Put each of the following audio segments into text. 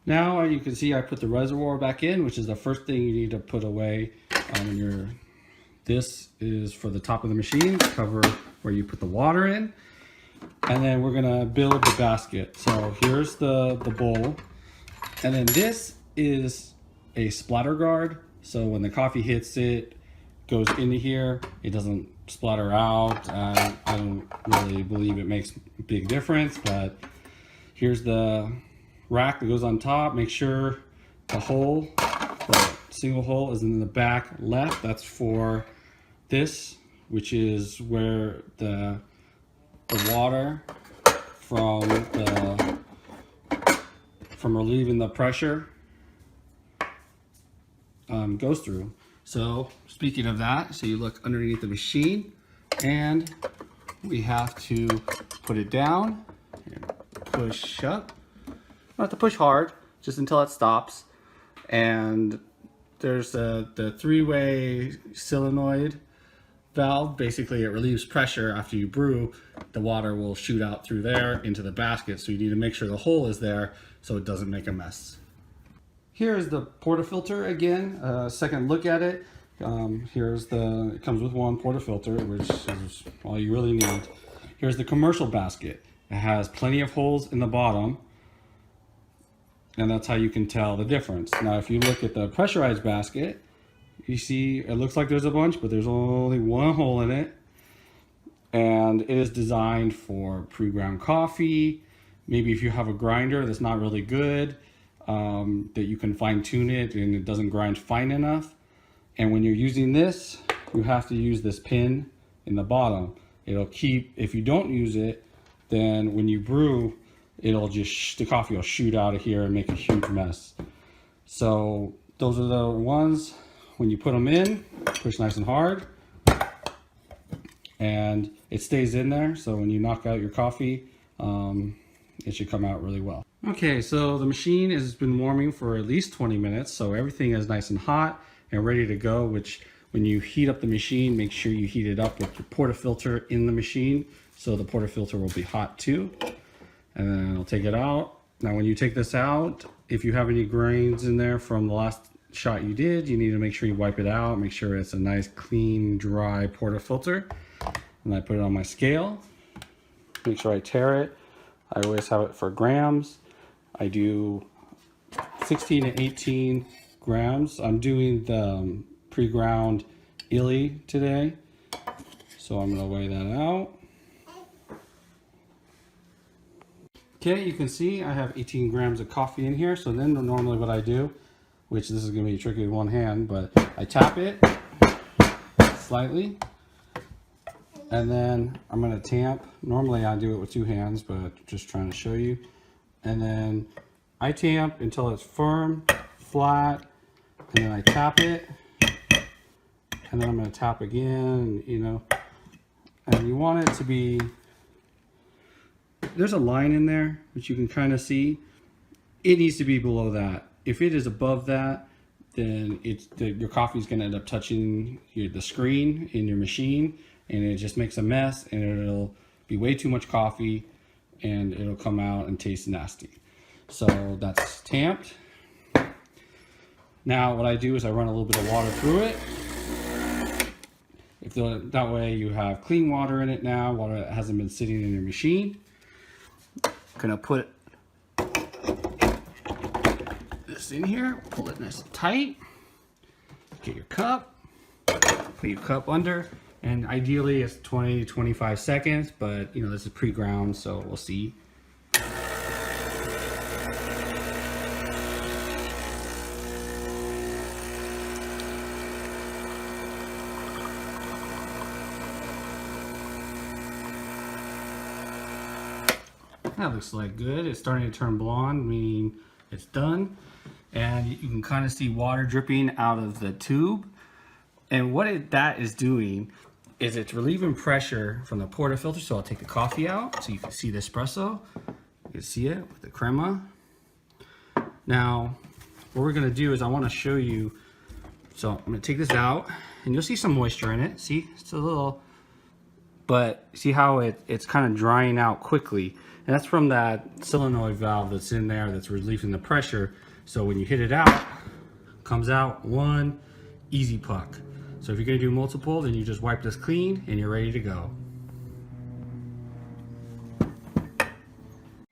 Now you can see I put the reservoir back in, which is the first thing you need to put away when this is for the top of the machine, cover where you put the water in. And then we're gonna build the basket. So here's the bowl. And then this is a splatter guard. So when the coffee hits it, goes into here, it doesn't splatter out. I don't really believe it makes a big difference, but here's the rack that goes on top. Make sure the single hole is in the back left. That's for this, which is where the water from relieving the pressure goes through. So speaking of that, so you look underneath the machine and we have to put it down and push up. Not have to push hard, just until it stops. And there's the three-way solenoid valve. Basically it relieves pressure after you brew. The water will shoot out through there into the basket, so you need to make sure the hole is there so it doesn't make a mess. Here is the portafilter again, second look at it. It comes with one portafilter, which is all you really need. Here's the commercial basket. It has plenty of holes in the bottom, and that's how you can tell the difference. Now if you look at the pressurized basket, you see it looks like there's a bunch, but there's only one hole in it. And it is designed for pre-ground coffee. Maybe if you have a grinder that's not really good, that you can fine tune it and it doesn't grind fine enough. And when you're using this, you have to use this pin in the bottom. It'll keep, if you don't use it, then when you brew, the coffee will shoot out of here and make a huge mess. So those are the ones, when you put them in, push nice and hard, and it stays in there. So when you knock out your coffee, it should come out really well. Okay, so the machine has been warming for at least 20 minutes. So everything is nice and hot and ready to go, which when you heat up the machine, make sure you heat it up with your portafilter in the machine. So the portafilter will be hot too. And then I'll take it out. Now when you take this out, if you have any grains in there from the last shot you did, you need to make sure you wipe it out. Make sure it's a nice, clean, dry portafilter. And I put it on my scale. Make sure I tare it. I always have it for grams. I do 16 to 18 grams. I'm doing the pre-ground illy today. So I'm gonna weigh that out. Okay, you can see I have 18 grams of coffee in here. So then normally what I do, which this is gonna be tricky with one hand, but I tap it slightly. And then I'm gonna tamp. Normally I do it with two hands, but just trying to show you. And then I tamp until it's firm, flat, and then I tap it. And then I'm gonna tap again, and you want it to be, there's a line in there, which you can kind of see. It needs to be below that. If it is above that, then your coffee is gonna end up touching the screen in your machine, and it just makes a mess, and it'll be way too much coffee, and it'll come out and taste nasty. So that's tamped. Now what I do is I run a little bit of water through it. That way you have clean water in it now, water that hasn't been sitting in your machine. I'm gonna put this in here, pull it nice and tight. Get your cup, put your cup under. And ideally it's 20 to 25 seconds, but this is pre-ground, so we'll see. That looks like good. It's starting to turn blonde, meaning it's done. And you can kind of see water dripping out of the tube. And what that is doing is it's relieving pressure from the portafilter. So I'll take the coffee out so you can see the espresso. You can see it with the crema. Now, what we're gonna do is I wanna show you, so I'm gonna take this out and you'll see some moisture in it. See, it's a little but see how it's kind of drying out quickly. And that's from that solenoid valve that's in there that's relieving the pressure. So when you hit it out, it comes out one easy puck. So if you're gonna do multiple, then you just wipe this clean and you're ready to go.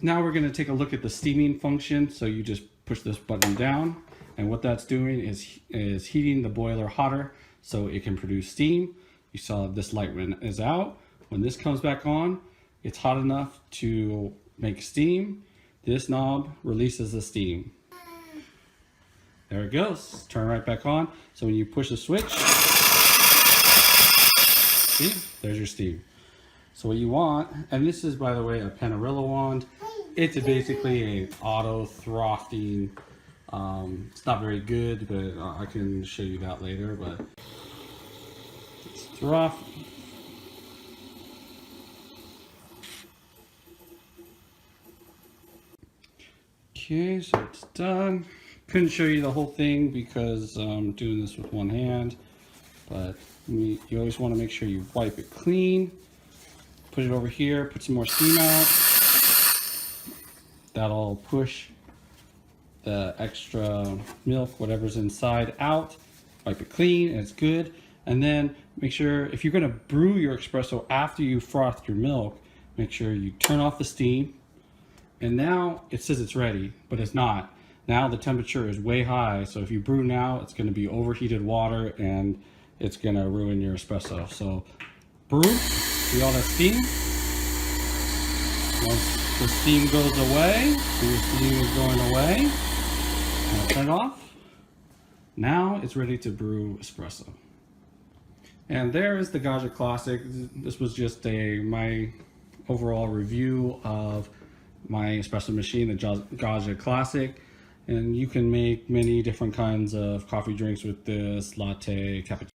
Now we're gonna take a look at the steaming function. So you just push this button down, and what that's doing is heating the boiler hotter so it can produce steam. You saw this light is out. When this comes back on, it's hot enough to make steam. This knob releases the steam. There it goes. Turn right back on. So when you push the switch, see, there's your steam. So what you want, and this is, by the way, a Panarello wand. It's basically an auto frothing. It's not very good, but I can show you that later. But it's froth. Okay, so it's done. Couldn't show you the whole thing because I'm doing this with one hand, but you always want to make sure you wipe it clean. Put it over here, put some more steam out. That'll push the extra milk, whatever's inside, out. Wipe it clean, and it's good. And then make sure, if you're gonna brew your espresso after you froth your milk, make sure you turn off the steam. And now it says it's ready, but it's not. Now the temperature is way high, so if you brew now, it's gonna be overheated water and it's gonna ruin your espresso. So brew, see all that steam? Once the steam goes away, the steam is going away, and turn it off. Now it's ready to brew espresso. And there is the Gaggia Classic. This was just my overall review of my espresso machine, the Gaggia Classic. And you can make many different kinds of coffee drinks with this: latte, cappuccino.